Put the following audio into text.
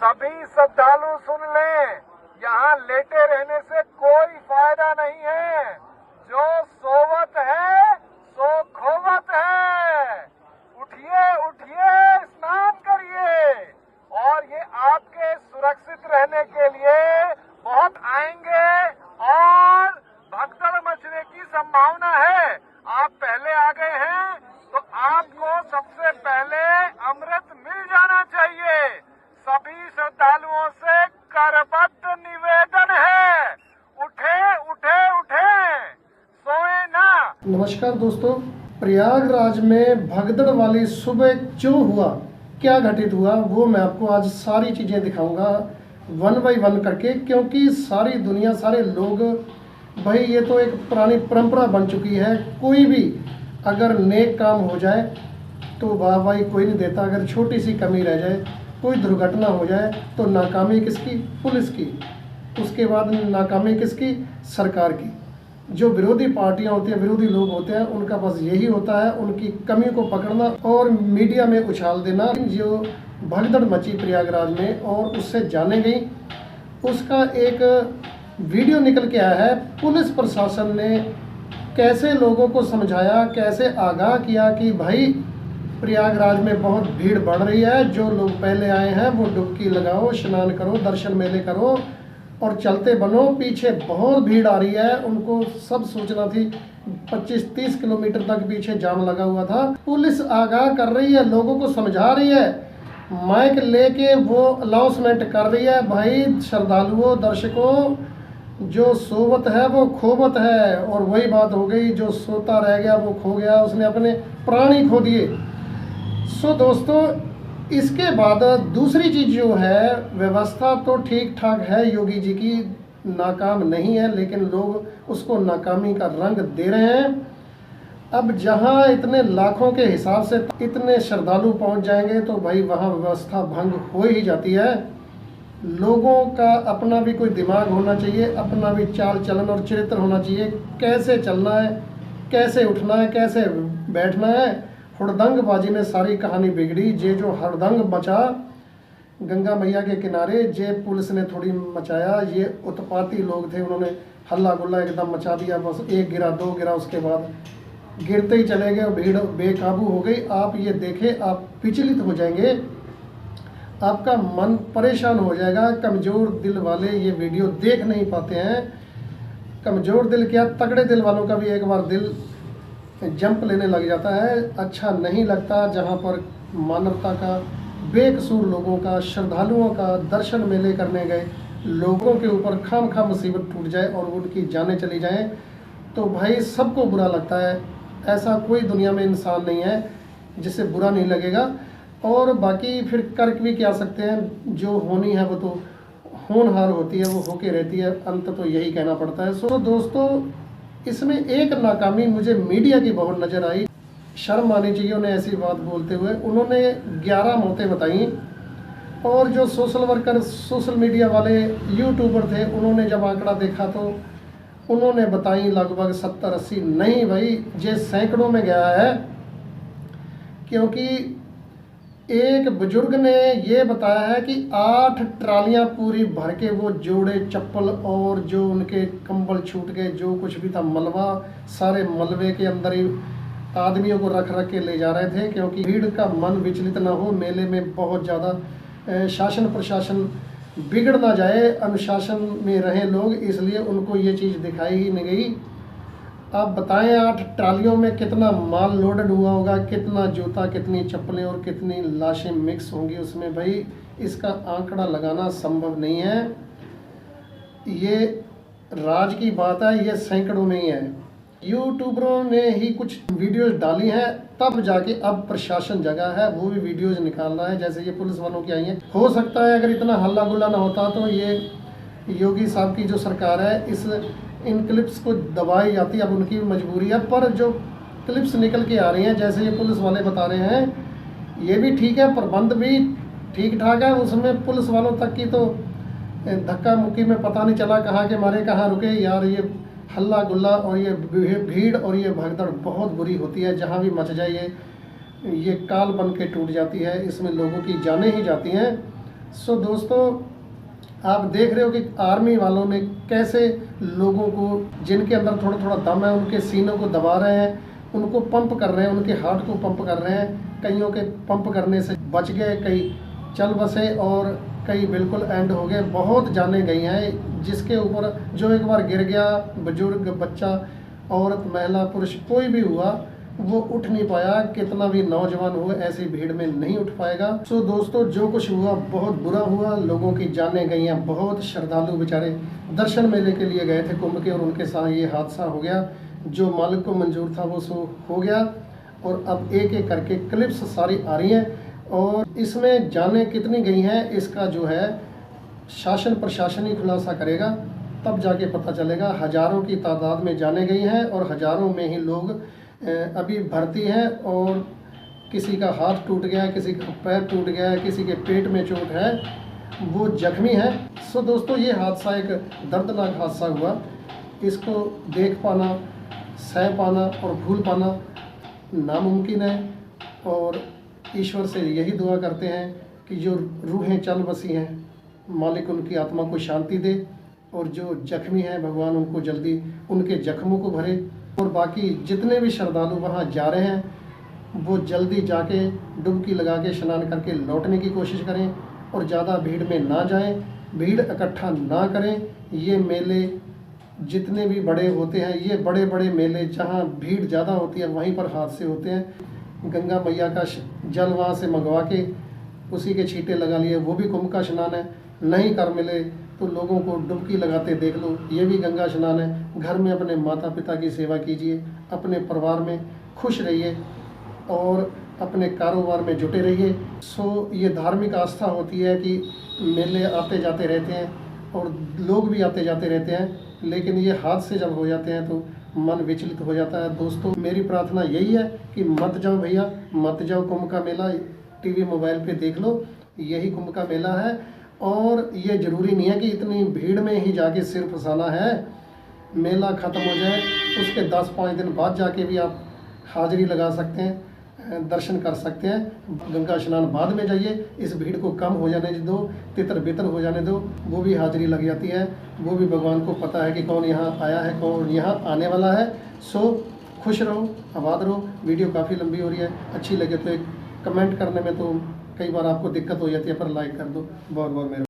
सभी श्रद्धालु सुन लें, यहाँ लेटे रहने से कोई फायदा नहीं है। जो सोवत है सो खोवत है। उठिए उठिए, स्नान करिए। और ये आपके सुरक्षित रहने के लिए बहुत आएंगे और भगदड़ मचने की संभावना है। आप पहले आ गए हैं तो आपको सबसे पहले अमृत मिल जाना चाहिए। सभी श्रद्धालुओं से करबद्ध निवेदन है, उठे उठे उठे, सोए ना। नमस्कार दोस्तों, प्रयागराज में भगदड़ वाली सुबह क्यों हुआ, क्या घटित हुआ, वो मैं आपको आज सारी चीज़ें दिखाऊंगा वन बाय वन करके। क्योंकि सारी दुनिया, सारे लोग, भाई ये तो एक पुरानी परंपरा बन चुकी है। कोई भी अगर नेक काम हो जाए तो वाह भाई कोई नहीं देता। अगर छोटी सी कमी रह जाए, कोई दुर्घटना हो जाए तो नाकामी किसकी? पुलिस की। उसके बाद नाकामी किसकी? सरकार की। जो विरोधी पार्टियां होती हैं, विरोधी लोग होते हैं, उनका बस यही होता है उनकी कमी को पकड़ना और मीडिया में उछाल देना। जो भगदड़ मची प्रयागराज में और उससे जाने गई, उसका एक वीडियो निकल के आया है। पुलिस प्रशासन ने कैसे लोगों को समझाया, कैसे आगाह किया कि भाई प्रयागराज में बहुत भीड़ बढ़ रही है। जो लोग पहले आए हैं वो डुबकी लगाओ, स्नान करो, दर्शन मेले करो और चलते बनो। पीछे बहुत भीड़ आ रही है। उनको सब सूचना थी। 25-30 किलोमीटर तक पीछे जाम लगा हुआ था। पुलिस आगाह कर रही है, लोगों को समझा रही है, माइक लेके वो अनाउंसमेंट कर रही है, भाई श्रद्धालुओं, दर्शकों, जो सोवत है वो खोवत है। और वही बात हो गई, जो सोता रह गया वो खो गया, उसने अपने प्राण ही खो दिए। सो दोस्तों, इसके बाद दूसरी चीज़ जो है, व्यवस्था तो ठीक ठाक है योगी जी की, नाकाम नहीं है, लेकिन लोग उसको नाकामी का रंग दे रहे हैं। अब जहां इतने लाखों के हिसाब से इतने श्रद्धालु पहुंच जाएंगे तो भाई वहां व्यवस्था भंग हो ही जाती है। लोगों का अपना भी कोई दिमाग होना चाहिए, अपना भी चाल चलन और चरित्र होना चाहिए। कैसे चलना है, कैसे उठना है, कैसे बैठना है। हुड़दंगबाजी में सारी कहानी बिगड़ी। जे जो हड़दंग मचा गंगा मैया के किनारे, जे पुलिस ने थोड़ी मचाया, ये उत्पाती लोग थे, उन्होंने हल्ला गुल्ला एकदम मचा दिया। बस एक गिरा, दो गिरा, उसके बाद गिरते ही चले गए, भीड़ बेकाबू हो गई। आप ये देखें, आप विचलित हो जाएंगे, आपका मन परेशान हो जाएगा। कमज़ोर दिल वाले ये वीडियो देख नहीं पाते हैं। कमज़ोर दिल क्या, तगड़े दिल वालों का भी एक बार दिल जंप लेने लग जाता है। अच्छा नहीं लगता जहाँ पर मानवता का, बेकसूर लोगों का, श्रद्धालुओं का, दर्शन मेले करने गए लोगों के ऊपर खाम मुसीबत टूट जाए और उनकी जानें चली जाएं, तो भाई सबको बुरा लगता है। ऐसा कोई दुनिया में इंसान नहीं है जिसे बुरा नहीं लगेगा। और बाकी फिर कर भी क्या सकते हैं, जो होनी है वो तो होनहार होती है, वो होके रहती है। अंत तो यही कहना पड़ता है। सो दोस्तों, इसमें एक नाकामी मुझे मीडिया की बहुत नज़र आई। शर्म आनी चाहिए उन्हें ऐसी बात बोलते हुए। उन्होंने 11 मौतें बताई और जो सोशल वर्कर, सोशल मीडिया वाले यूट्यूबर थे, उन्होंने जब आंकड़ा देखा तो उन्होंने बताई लगभग 70-80। नहीं भाई, ये सैकड़ों में गया है। क्योंकि एक बुजुर्ग ने ये बताया है कि 8 ट्रालियां पूरी भर के वो जोड़े चप्पल और जो उनके कंबल छूट गए, जो कुछ भी था मलबा, सारे मलबे के अंदर ही आदमियों को रख के ले जा रहे थे। क्योंकि भीड़ का मन विचलित ना हो, मेले में बहुत ज़्यादा शासन प्रशासन बिगड़ ना जाए, अनुशासन में रहें लोग, इसलिए उनको ये चीज़ दिखाई ही नहीं गई। आप बताएं, 8 ट्रालियों में कितना माल लोडेड हुआ होगा, कितना जूता, कितनी चप्पलें और कितनी लाशें मिक्स होंगी उसमें। भाई इसका आंकड़ा लगाना संभव नहीं है। ये राज की बात है, ये सैकड़ों में ही है। यूट्यूबरों ने ही कुछ वीडियोस डाली हैं, तब जाके अब प्रशासन जगा है, वो भी वीडियोस निकाल रहा है। जैसे ये पुलिस वालों की आई हैं। हो सकता है अगर इतना हल्ला गुल्ला ना होता तो ये योगी साहब की जो सरकार है, इन क्लिप्स को दबाई जाती। अब उनकी मजबूरी है। पर जो क्लिप्स निकल के आ रही हैं, जैसे ये पुलिस वाले बता रहे हैं, ये भी ठीक है, प्रबंध भी ठीक ठाक है। उसमें पुलिस वालों तक की तो धक्का मुक्की में पता नहीं चला कहाँ के मारे कहाँ रुके। यार ये हल्ला गुल्ला और ये भीड़ और ये भगदड़ बहुत बुरी होती है। जहाँ भी मच जाए ये काल बन के टूट जाती है। इसमें लोगों की जानें ही जाती हैं। सो दोस्तों, आप देख रहे हो कि आर्मी वालों ने कैसे लोगों को जिनके अंदर थोड़ा थोड़ा दम है उनके सीनों को दबा रहे हैं, उनको पंप कर रहे हैं, उनके हार्ट को पंप कर रहे हैं। कईयों के पंप करने से बच गए, कई चल बसे और कई बिल्कुल एंड हो गए। बहुत जानें गई हैं जिसके ऊपर जो एक बार गिर गया, बुजुर्ग, बच्चा, औरत, महिला, पुरुष कोई भी हुआ, वो उठ नहीं पाया। कितना भी नौजवान हो ऐसी भीड़ में नहीं उठ पाएगा। सो दोस्तों, जो कुछ हुआ बहुत बुरा हुआ, लोगों की जानें गई हैं। बहुत श्रद्धालु बेचारे दर्शन मेले के लिए गए थे कुंभ के और उनके साथ ये हादसा हो गया। जो मालिक को मंजूर था वो सो हो गया। और अब एक एक करके क्लिप्स सारी आ रही हैं और इसमें जानें कितनी गई हैं इसका जो है शासन प्रशासन ही खुलासा करेगा, तब जाके पता चलेगा। हज़ारों की तादाद में जाने गई हैं और हज़ारों में ही लोग अभी भर्ती हैं। और किसी का हाथ टूट गया, किसी का पैर टूट गया, किसी के पेट में चोट है, वो जख्मी है। सो दोस्तों, ये हादसा एक दर्दनाक हादसा हुआ। इसको देख पाना, सह पाना और भूल पाना नामुमकिन है। और ईश्वर से यही दुआ करते हैं कि जो रूहें चल बसी हैं, मालिक उनकी आत्मा को शांति दे, और जो जख्मी हैं भगवान उनको जल्दी उनके जख्मों को भरे। और बाकी जितने भी श्रद्धालु वहाँ जा रहे हैं वो जल्दी जाके डुबकी लगा के स्नान करके लौटने की कोशिश करें और ज़्यादा भीड़ में ना जाएं, भीड़ इकट्ठा ना करें। ये मेले जितने भी बड़े होते हैं, ये बड़े बड़े मेले जहाँ भीड़ ज़्यादा होती है वहीं पर हादसे होते हैं। गंगा मैया का जल वहाँ से मंगवा के उसी के छींटे लगा लिए, वो भी कुंभ का स्नान है। नहीं कर मिले तो लोगों को डुबकी लगाते देख लो, ये भी गंगा स्नान है। घर में अपने माता पिता की सेवा कीजिए, अपने परिवार में खुश रहिए और अपने कारोबार में जुटे रहिए। सो ये धार्मिक आस्था होती है कि मेले आते जाते रहते हैं और लोग भी आते जाते रहते हैं, लेकिन ये हादसे जब हो जाते हैं तो मन विचलित हो जाता है। दोस्तों, मेरी प्रार्थना यही है कि मत जाओ भैया, मत जाओ कुंभ का मेला। टीवी मोबाइल पे देख लो, यही कुंभ का मेला है। और ये ज़रूरी नहीं है कि इतनी भीड़ में ही जाके सिर फंसाना है। मेला ख़त्म हो जाए उसके 10-5 दिन बाद जाके भी आप हाज़िरी लगा सकते हैं, दर्शन कर सकते हैं। गंगा स्नान बाद में जाइए, इस भीड़ को कम हो जाने दो, तितर बितर हो जाने दो, वो भी हाज़िरी लग जाती है। वो भी भगवान को पता है कि कौन यहाँ आया है, कौन यहाँ आने वाला है। सो खुश रहो, आबाद रहो। वीडियो काफ़ी लंबी हो रही है, अच्छी लगे तो एक कमेंट करने में तो कई बार आपको दिक्कत हो जाती है, पर लाइक कर दो। बहुत बहुत मेहरबानी।